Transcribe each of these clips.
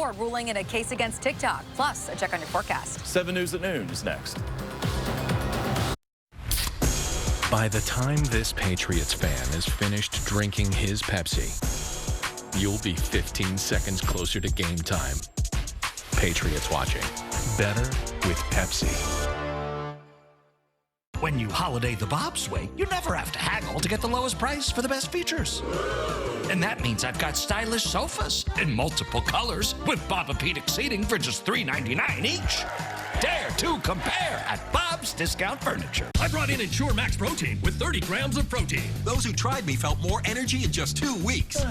Ruling in a case against TikTok. Plus, a check on your forecast. 7 News at noon is next. By the time this Patriots fan is finished drinking his Pepsi, you'll be 15 seconds closer to game time. Patriots watching. Better with Pepsi. When you holiday the Bob's way, you never have to haggle to get the lowest price for the best features. And that means I've got stylish sofas in multiple colors with Bobapedic seating for just $3.99 each. Dare to compare at Bob's Discount Furniture. I brought in Ensure Max Protein with 30 grams of protein. Those who tried me felt more energy in just 2 weeks.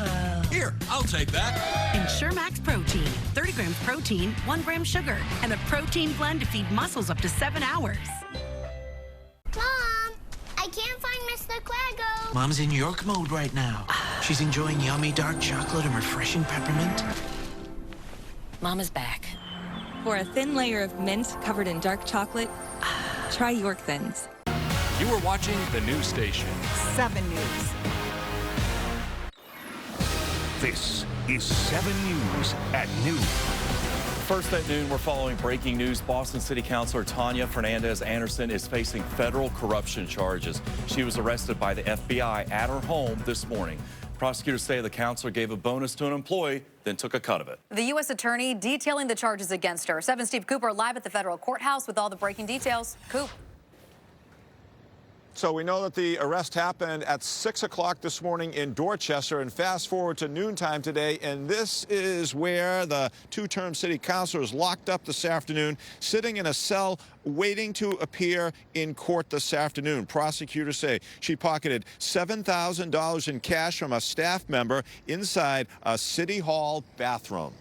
Here, I'll take that. Ensure Max Protein. 30 grams protein, 1 gram sugar, and a protein blend to feed muscles up to 7 hours. Mom, I can't find Mr. Quago. Mom's in York mode right now. She's enjoying yummy dark chocolate and refreshing peppermint. Mama's back. For a thin layer of mint covered in dark chocolate, try York Thins. You are watching the news station. 7 News. This is 7 News at noon. First at noon, we're following breaking news. Boston City Councilor Tanya Fernandez Anderson is facing federal corruption charges. She was arrested by the FBI at her home this morning. Prosecutors say the councilor gave a bonus to an employee, then took a cut of it. The U.S. attorney detailing the charges against her. 7's Steve Cooper live at the federal courthouse with all the breaking details. Coop. So we know that the arrest happened at 6 o'clock this morning in Dorchester, and fast forward to noontime today, and this is where the two-term city councilor is locked up this afternoon, sitting in a cell waiting to appear in court this afternoon. Prosecutors say she pocketed $7,000 in cash from a staff member inside a city hall bathroom.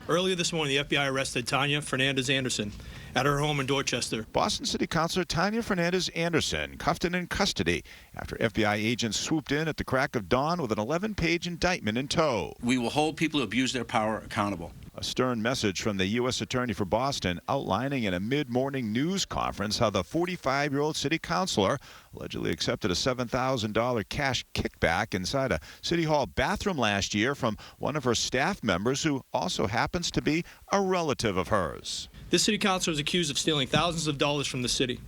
Earlier this morning, the FBI arrested Tanya Fernandez Anderson at her home in Dorchester. Boston City Councilor Tanya Fernandez Anderson cuffed and in custody after FBI agents swooped in at the crack of dawn with an 11-page indictment in tow. We will hold people who abuse their power accountable. A stern message from the U.S. Attorney for Boston outlining in a mid-morning news conference how the 45-year-old city councilor allegedly accepted a $7,000 cash kickback inside a City Hall bathroom last year from one of her staff members who also happens to be a relative of hers. This city councilor is accused of stealing thousands of dollars from the city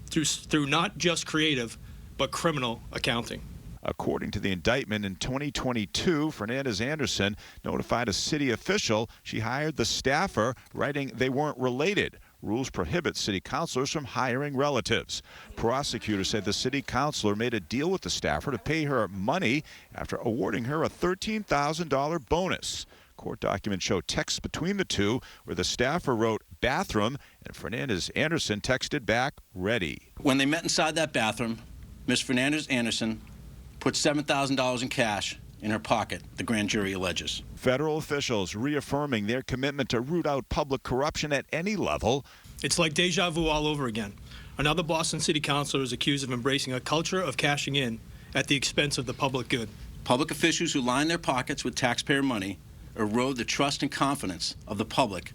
through not just creative, but criminal accounting. According to the indictment, in 2022, Fernandez Anderson notified a city official she hired the staffer, writing they weren't related. Rules prohibit city councilors from hiring relatives. Prosecutors said the city councilor made a deal with the staffer to pay her money after awarding her a $13,000 bonus. Court documents show texts between the two where the staffer wrote bathroom and Fernandez Anderson texted back ready. When they met inside that bathroom, Ms. Fernandez Anderson put $7,000 in cash in her pocket, the grand jury alleges. Federal officials reaffirming their commitment to root out public corruption at any level. It's like deja vu all over again. Another Boston City councilor is accused of embracing a culture of cashing in at the expense of the public good. Public officials who line their pockets with taxpayer money erode the trust and confidence of the public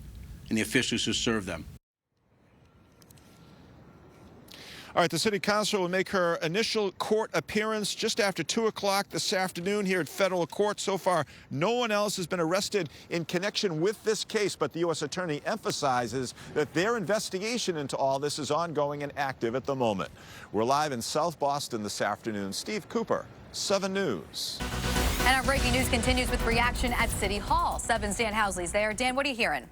in the officials who serve them. All right, the city councilor will make her initial court appearance just after 2 o'clock this afternoon here at federal court. So far, no one else has been arrested in connection with this case, but the U.S. attorney emphasizes that their investigation into all this is ongoing and active at the moment. We're live in South Boston this afternoon. Steve Cooper, 7 News. And our breaking news continues with reaction at City Hall. 7's Dan Housley's there. Dan, what are you hearing?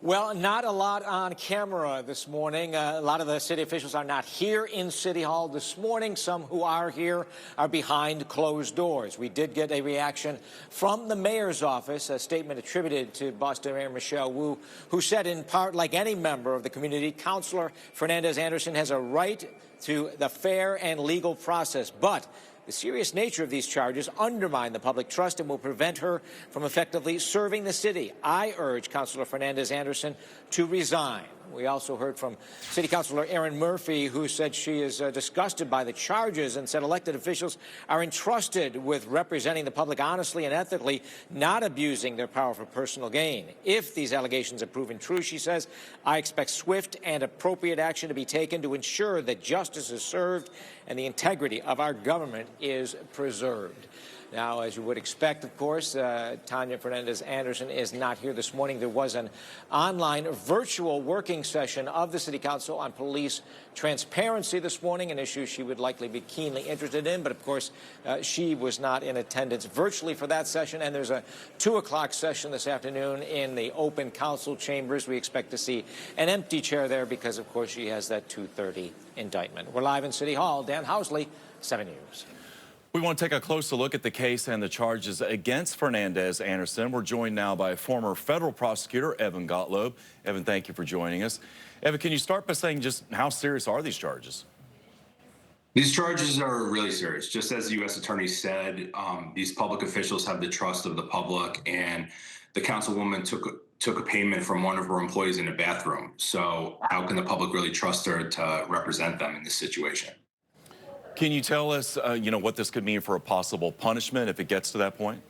Well, not a lot on camera this morning. A lot of the city officials are not here in City Hall this morning. Some who are here are behind closed doors. We did get a reaction from the mayor's office, a statement attributed to Boston Mayor Michelle Wu, who said in part, like any member of the community, Councilor Fernandez Anderson has a right to the fair and legal process, but the serious nature of these charges undermine the public trust and will prevent her from effectively serving the city. I urge Councilor Fernandez Anderson to resign. We also heard from City Councilor Erin Murphy, who said she is disgusted by the charges and said elected officials are entrusted with representing the public honestly and ethically, not abusing their power for personal gain. If these allegations are proven true, she says, I expect swift and appropriate action to be taken to ensure that justice is served and the integrity of our government is preserved. Now, as you would expect, of course, Tanya Fernandez Anderson is not here this morning. There was an online virtual working session of the City Council on police transparency this morning, an issue she would likely be keenly interested in. But, of course, she was not in attendance virtually for that session. And there's a 2 o'clock session this afternoon in the open council chambers. We expect to see an empty chair there because, of course, she has that 2:30 indictment. We're live in City Hall. Dan Housley, 7 News. We want to take a closer look at the case and the charges against Fernandez Anderson. We're joined now by former federal prosecutor Evan Gottlob. Evan, thank you for joining us. Evan, can you start by saying just how serious are these charges? These charges are really serious. Just as the U.S. Attorney said, these public officials have the trust of the public, and the councilwoman took a payment from one of her employees in a bathroom. So how can the public really trust her to represent them in this situation? Can you tell us, what this could mean for a possible punishment if it gets to that point?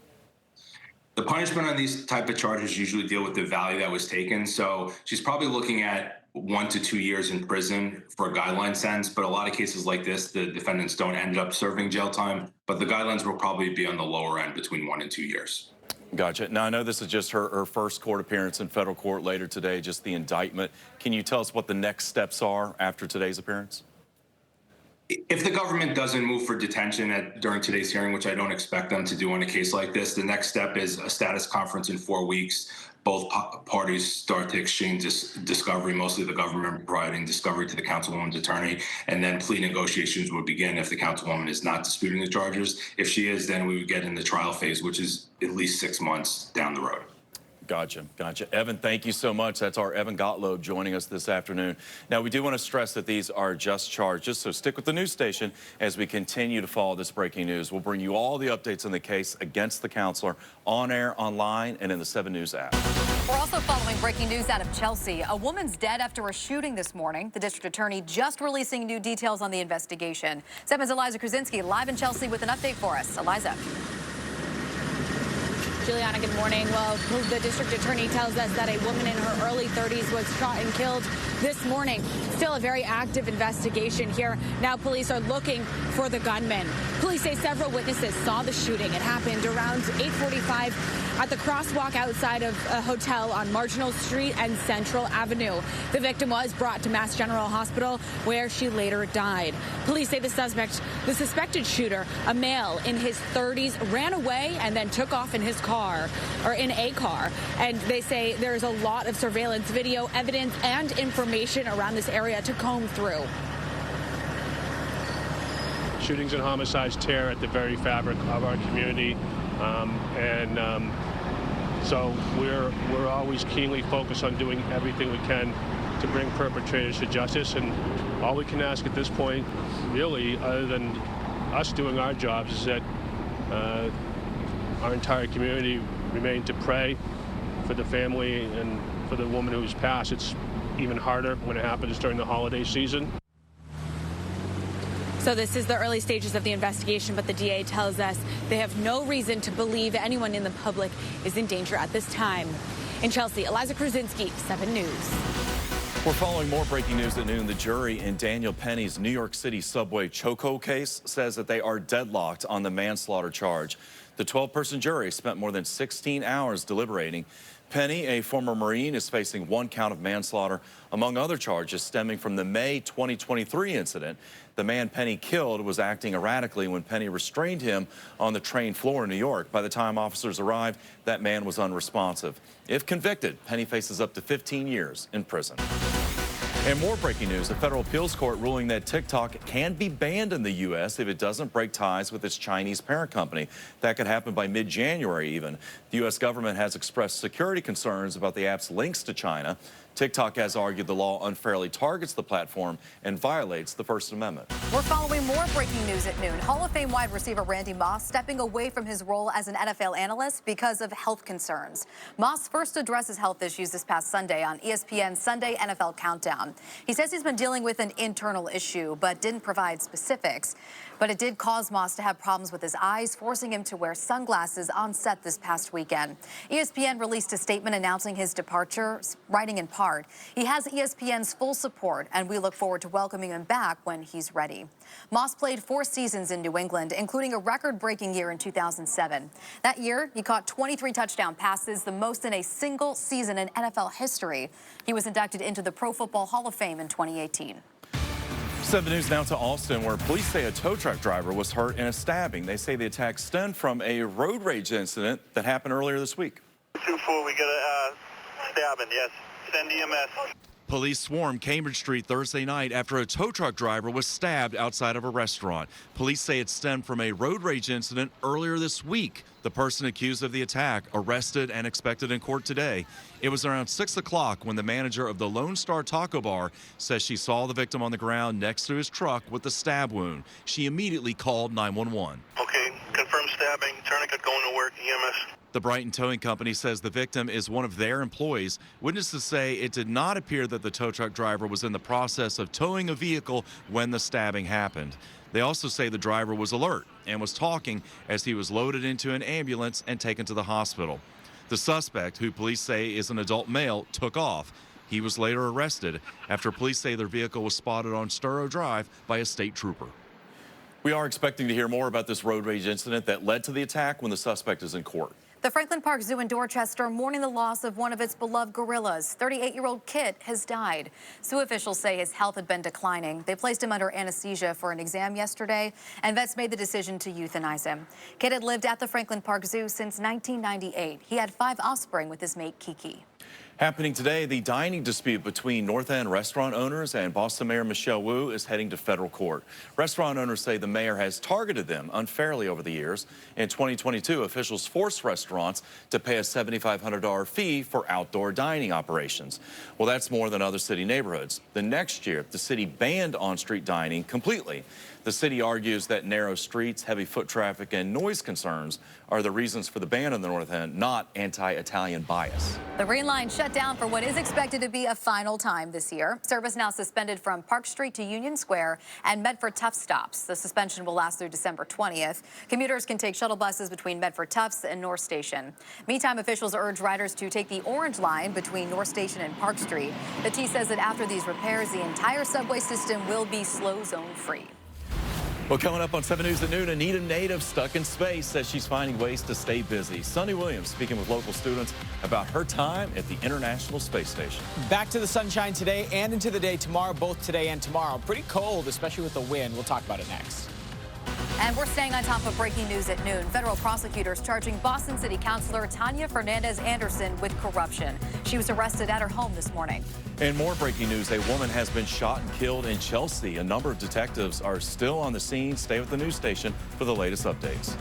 The punishment on these type of charges usually deal with the value that was taken. So she's probably looking at 1 to 2 years in prison for a guideline sentence. But a lot of cases like this, the defendants don't end up serving jail time. But the guidelines will probably be on the lower end, between 1 and 2 years. Gotcha. Now, I know this is just her first court appearance in federal court later today, just the indictment. Can you tell us what the next steps are after today's appearance? If the government doesn't move for detention during today's hearing, which I don't expect them to do on a case like this, the next step is a status conference in 4 weeks. Both parties start to exchange discovery, mostly the government providing discovery to the councilwoman's attorney, and then plea negotiations would begin if the councilwoman is not disputing the charges. If she is, then we would get in the trial phase, which is at least 6 months down the road. Gotcha. Evan, thank you so much. That's our Evan Gottlob joining us this afternoon. Now, we do want to stress that these are just charges, so stick with the news station as we continue to follow this breaking news. We'll bring you all the updates on the case against the counselor on air, online, and in the 7 News app. We're also following breaking news out of Chelsea. A woman's dead after a shooting this morning. The district attorney just releasing new details on the investigation. 7's Eliza Krasinski live in Chelsea with an update for us. Eliza. Juliana, good morning. Well, the district attorney tells us that a woman in her early 30s was shot and killed this morning. Still a very active investigation here. Now police are looking for the gunman. Police say several witnesses saw the shooting. It happened around 8:45 at the crosswalk outside of a hotel on Marginal Street and Central Avenue. The victim was brought to Mass General Hospital, where she later died. Police say the suspected shooter, a male in his 30s, ran away and then took off in his car, or in a car. And they say there's a lot of surveillance video evidence and information around this area to comb through. Shootings and homicides tear at the very fabric of our community, so we're always keenly focused on doing everything we can to bring perpetrators to justice. And all we can ask at this point, really, other than us doing our jobs, is that our entire community remain to pray for the family and for the woman who's passed. It's even harder when it happens during the holiday season. So this is the early stages of the investigation, but the DA tells us they have no reason to believe anyone in the public is in danger at this time. In Chelsea, Eliza Krasinski, 7 News. We're following more breaking news at noon. The jury in Daniel Penny's New York City subway chokehold case says that they are deadlocked on the manslaughter charge. The 12-person jury spent more than 16 hours deliberating. Penny, a former Marine, is facing 1 count of manslaughter, among other charges stemming from the May 2023 incident. The man Penny killed was acting erratically when Penny restrained him on the train floor in New York. By the time officers arrived, that man was unresponsive. If convicted, Penny faces up to 15 years in prison. And more breaking news, a federal appeals court ruling that TikTok can be banned in the U.S. if it doesn't break ties with its Chinese parent company. That could happen by mid-January even. The U.S. government has expressed security concerns about the app's links to China. TikTok has argued the law unfairly targets the platform and violates the First Amendment. We're following more breaking news at noon. Hall of Fame wide receiver Randy Moss stepping away from his role as an NFL analyst because of health concerns. Moss first addressed his health issues this past Sunday on ESPN's Sunday NFL Countdown. He says he's been dealing with an internal issue, but didn't provide specifics. But it did cause Moss to have problems with his eyes, forcing him to wear sunglasses on set this past weekend. ESPN released a statement announcing his departure, writing in part heart. He has ESPN's full support, and we look forward to welcoming him back when he's ready. Moss played 4 seasons in New England, including a record-breaking year in 2007. That year, he caught 23 touchdown passes, the most in a single season in NFL history. He was inducted into the Pro Football Hall of Fame in 2018. 7 News now to Austin, where police say a tow truck driver was hurt in a stabbing. They say the attack stemmed from a road rage incident that happened earlier this week. 2-4, we got a stabbing, yes. Send EMS. Police swarmed Cambridge Street Thursday night after a tow truck driver was stabbed outside of a restaurant. Police say it stemmed from a road rage incident earlier this week. The person accused of the attack arrested and expected in court today. It was around 6 o'clock when the manager of the Lone Star Taco Bar says she saw the victim on the ground next to his truck with a stab wound. She immediately called 911. Okay, confirmed stabbing, tourniquet going to work, EMS. The Brighton Towing Company says the victim is one of their employees. Witnesses say it did not appear that the tow truck driver was in the process of towing a vehicle when the stabbing happened. They also say the driver was alert and was talking as he was loaded into an ambulance and taken to the hospital. The suspect, who police say is an adult male, took off. He was later arrested after police say their vehicle was spotted on Sturrow Drive by a state trooper. We are expecting to hear more about this road rage incident that led to the attack when the suspect is in court. The Franklin Park Zoo in Dorchester mourning the loss of one of its beloved gorillas. 38-year-old Kit has died. Zoo officials say his health had been declining. They placed him under anesthesia for an exam yesterday, and vets made the decision to euthanize him. Kit had lived at the Franklin Park Zoo since 1998. He had 5 offspring with his mate Kiki. Happening today, the dining dispute between North End restaurant owners and Boston Mayor Michelle Wu is heading to federal court. Restaurant owners say the mayor has targeted them unfairly over the years. In 2022, officials forced restaurants to pay a $7,500 fee for outdoor dining operations. Well, that's more than other city neighborhoods. The next year, the city banned on-street dining completely. The city argues that narrow streets, heavy foot traffic, and noise concerns are the reasons for the ban on the North End, not anti-Italian bias. The Green Line shut down for what is expected to be a final time this year. Service now suspended from Park Street to Union Square and Medford Tufts stops. The suspension will last through December 20th. Commuters can take shuttle buses between Medford Tufts and North Station. Meantime, officials urge riders to take the Orange Line between North Station and Park Street. The T says that after these repairs, the entire subway system will be slow zone free. Well, coming up on 7 News at noon, Anita Native stuck in space says she's finding ways to stay busy. Sunny Williams speaking with local students about her time at the International Space Station. Back to the sunshine today and into the day tomorrow, both today and tomorrow. Pretty cold, especially with the wind. We'll talk about it next. And we're staying on top of breaking news at noon. Federal prosecutors charging Boston City Councilor Tanya Fernandez Anderson with corruption. She was arrested at her home this morning. And more breaking news, a woman has been shot and killed in Chelsea. A number of detectives are still on the scene. Stay with the news station for the latest updates.